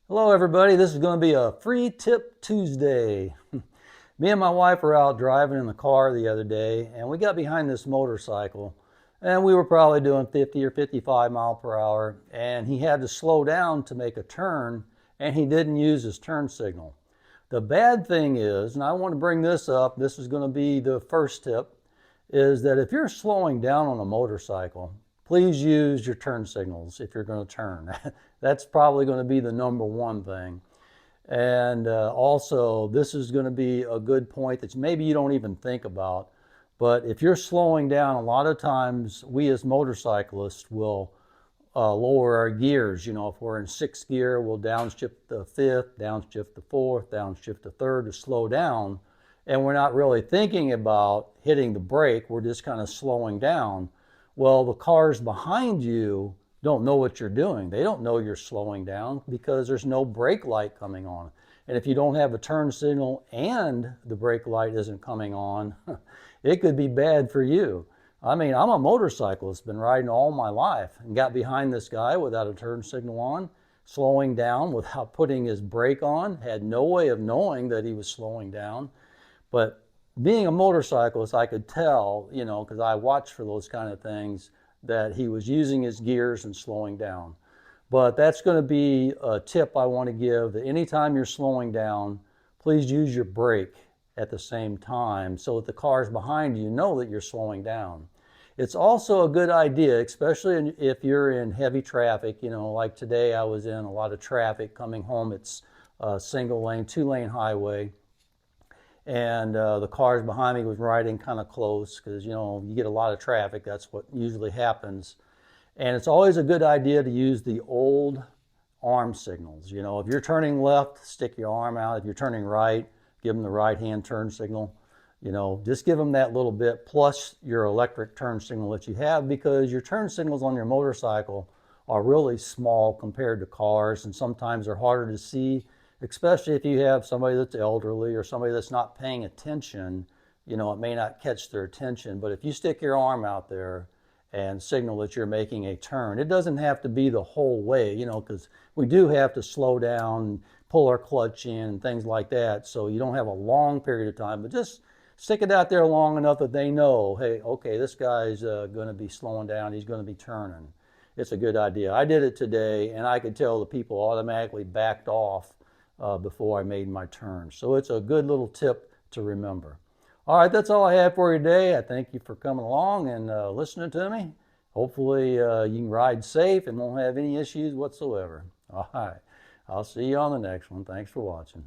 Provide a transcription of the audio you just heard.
Hello everybody, this is going to be a free tip Tuesday. Me and my wife were out driving in the car the other day and we got behind this motorcycle and we were probably doing 50 or 55 mile per hour and he had to slow down to make a turn and he didn't use his turn signal. The bad thing is, and I want to bring this up, this is going to be the first tip, is that if you're slowing down on a motorcycle, please use your turn signals if you're going to turn. That's probably going to be the number one thing. And also, this is going to be a good point that maybe you don't even think about. But if you're slowing down, a lot of times we as motorcyclists will lower our gears. You know, if we're in sixth gear, we'll downshift the fifth, downshift the fourth, downshift the third to slow down. And we're not really thinking about hitting the brake, we're just kind of slowing down. Well, the cars behind you don't know what you're doing. They don't know you're slowing down because there's no brake light coming on. And if you don't have a turn signal and the brake light isn't coming on, it could be bad for you. I mean, I'm a motorcyclist, been riding all my life and got behind this guy without a turn signal on, slowing down without putting his brake on, had no way of knowing that he was slowing down. But being a motorcyclist, I could tell, you know, because I watched for those kind of things, that he was using his gears and slowing down. But that's going to be a tip I want to give, that anytime you're slowing down, please use your brake at the same time so that the cars behind you know that you're slowing down. It's also a good idea, especially if you're in heavy traffic. You know, like today I was in a lot of traffic coming home. It's a single lane, 2-lane highway. And the cars behind me was riding kind of close because, you know, you get a lot of traffic. That's what usually happens. And it's always a good idea to use the old arm signals. You know, if you're turning left, stick your arm out. If you're turning right, give them the right hand turn signal. You know, just give them that little bit plus your electric turn signal that you have, because your turn signals on your motorcycle are really small compared to cars, and sometimes they're harder to see, especially if you have somebody that's elderly or somebody that's not paying attention. You know, it may not catch their attention, but if you stick your arm out there and signal that you're making a turn, it doesn't have to be the whole way, you know, because we do have to slow down, pull our clutch in and things like that, so you don't have a long period of time, but just stick it out there long enough that they know, hey, okay, this guy's going to be slowing down, he's going to be turning. It's a good idea. I did it today and I could tell the people automatically backed off before I made my turn. So it's a good little tip to remember. All right, that's all I have for you today. I thank you for coming along and listening to me. Hopefully you can ride safe and won't have any issues whatsoever. All right, I'll see you on the next one. Thanks for watching.